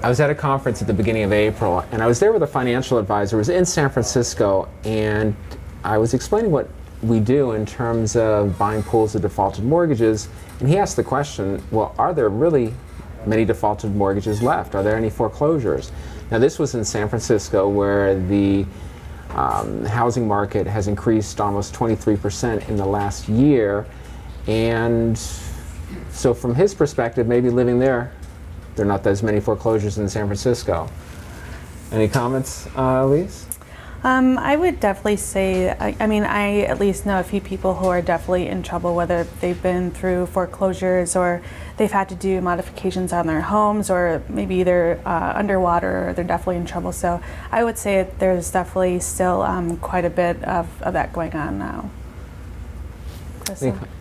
I was at a conference at the beginning of April, and I was there with a financial advisor. It was in San Francisco, and I was explaining what we do in terms of buying pools of defaulted mortgages, and he asked the question, well, are there really many defaulted mortgages left? Are there any foreclosures? Now, this was in San Francisco, where the housing market has increased almost 23% in the last year, and so from his perspective, maybe living there are not as many foreclosures in San Francisco. Any comments, Alysse? I would definitely say, I at least know a few people who are definitely in trouble, whether they've been through foreclosures or they've had to do modifications on their homes, or maybe they're underwater, or they're definitely in trouble. So I would say there's definitely still quite a bit of that going on now.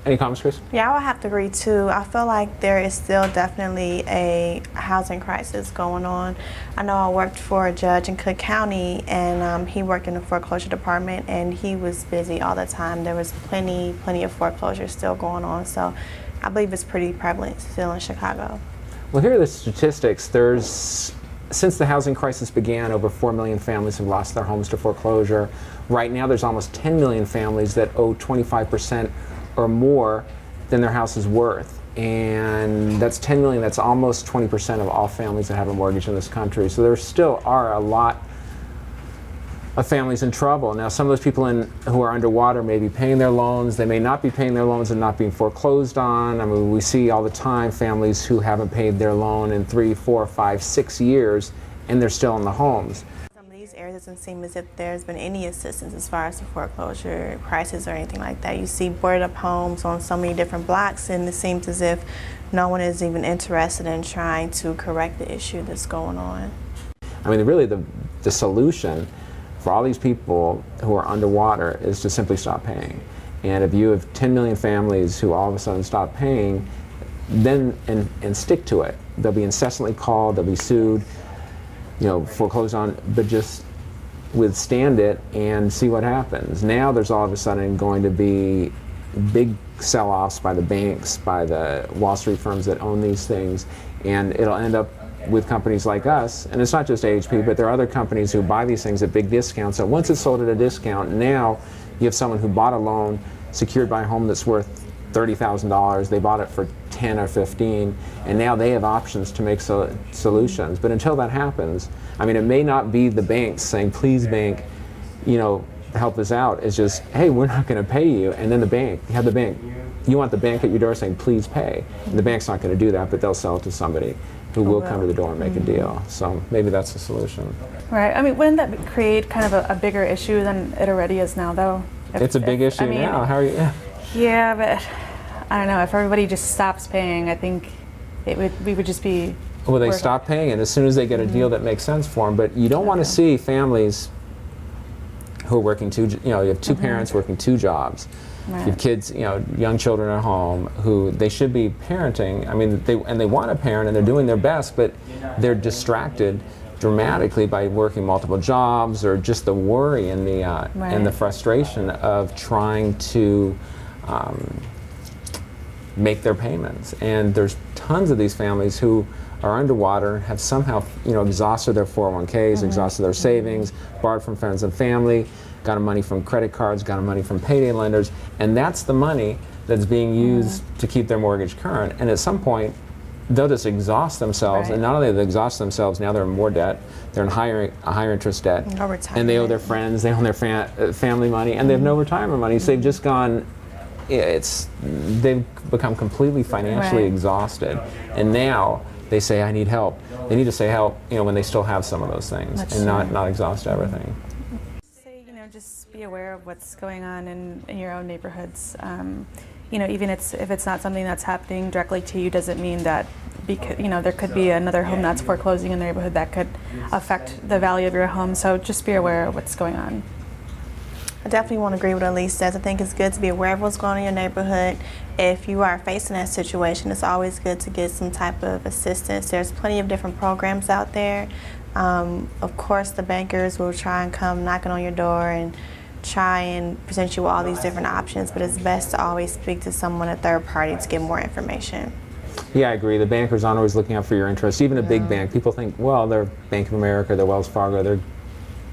Any comments, Chris? Yeah, I would have to agree too. I feel like there is still definitely a housing crisis going on. I know I worked for a judge in Cook County, and he worked in the foreclosure department, and he was busy all the time. There was plenty of foreclosures still going on, so I believe it's pretty prevalent still in Chicago. Well, here are the statistics. Since the housing crisis began, over 4 million families have lost their homes to foreclosure. Right now, there's almost 10 million families that owe 25% or more than their house is worth. And that's 10 million, that's almost 20% of all families that have a mortgage in this country. So there still are a lot of families in trouble. Now, some of those people who are underwater may be paying their loans. They may not be paying their loans and not being foreclosed on. I mean, we see all the time families who haven't paid their loan in 3, 4, 5, 6 years, and they're still in the homes. It doesn't seem as if there's been any assistance as far as the foreclosure crisis or anything like that. You see boarded up homes on so many different blocks, and it seems as if no one is even interested in trying to correct the issue that's going on. I mean, really the solution for all these people who are underwater is to simply stop paying. And if you have 10 million families who all of a sudden stop paying, then and stick to it. They'll be incessantly called, they'll be sued, foreclosed on, but just withstand it and see what happens. Now there's all of a sudden going to be big sell-offs by the banks, by the Wall Street firms that own these things, and it'll end up with companies like us. And it's not just AHP, but there are other companies who buy these things at big discounts. So once it's sold at a discount, now you have someone who bought a loan secured by a home that's worth $30,000. They bought it for 10 or 15, and now they have options to make solutions. But until that happens, I mean, it may not be the banks saying, please bank, help us out. It's just, hey, we're not going to pay you. And then you want the bank at your door saying, please pay. And the bank's not going to do that, but they'll sell it to somebody who will come to the door and make a deal. So maybe that's the solution. Right. I mean, wouldn't that create kind of a bigger issue than it already is now, though? It's a big issue now. How are you? Yeah, but I don't know. If everybody just stops paying, I think we would just be. Well, they stop paying, and as soon as they get a deal that makes sense for them. But you don't want to see families who are working you have two parents working 2 jobs. Right. You have kids, young children at home who they should be parenting. I mean, they want to parent and they're doing their best, but they're distracted dramatically by working multiple jobs, or just the worry and the frustration of trying to make their payments. And there's tons of these families who are underwater, have somehow exhausted their 401ks, exhausted their savings, borrowed from friends and family, got money from credit cards, got money from payday lenders, and that's the money that's being used to keep their mortgage current. And at some point, they'll just exhaust themselves, and not only do they exhaust themselves, now they're in more debt, they're in higher interest debt, and they owe their friends, they owe their family money, and they have no retirement money, so they've just gone, they've become completely financially exhausted, and now they say, I need help. They need to say help, when they still have some of those things, and not exhaust everything. Say, just be aware of what's going on in your own neighborhoods. Even if it's not something that's happening directly to you, doesn't mean that there could be another home that's foreclosing in the neighborhood that could affect the value of your home. So just be aware of what's going on. I definitely want to agree with what Alysse says. I think it's good to be aware of what's going on in your neighborhood. If you are facing that situation, it's always good to get some type of assistance. There's plenty of different programs out there. Of course, the bankers will try and come knocking on your door and try and present you with all these different options, but it's best to always speak to someone, a third party, to get more information. Yeah, I agree. The bankers aren't always looking out for your interests. Even a big No. bank, people think, well, they're Bank of America, they're Wells Fargo,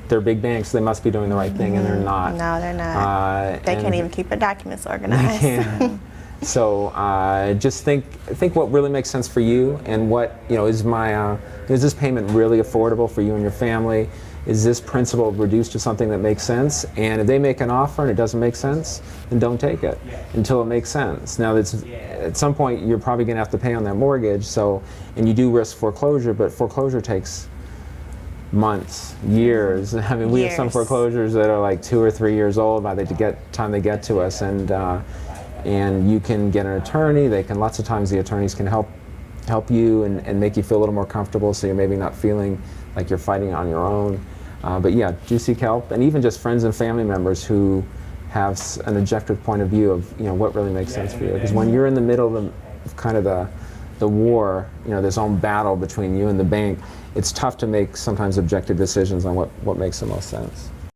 they're big banks, they must be doing the right thing, and they're not. No, they're not. They and can't even keep their documents They organized. can't. So just think what really makes sense for you, and what, you know, is this payment really affordable for you and your family? Is this principal reduced to something that makes sense? And if they make an offer and it doesn't make sense, then don't take it until it makes sense. Now, at some point, you're probably going to have to pay on that mortgage, and you do risk foreclosure, but foreclosure takes months, years. I mean, we have some Years. foreclosures that are like 2 or 3 years old by the time they get to us, and you can get an attorney. Lots of times the attorneys can help you and make you feel a little more comfortable, so you're maybe not feeling like you're fighting on your own. But yeah, do seek help, and even just friends and family members who have an objective point of view of, you know, what really makes sense for you. Because when you're in the middle of kind of the war, you know, this own battle between you and the bank, it's tough to make sometimes objective decisions on what makes the most sense.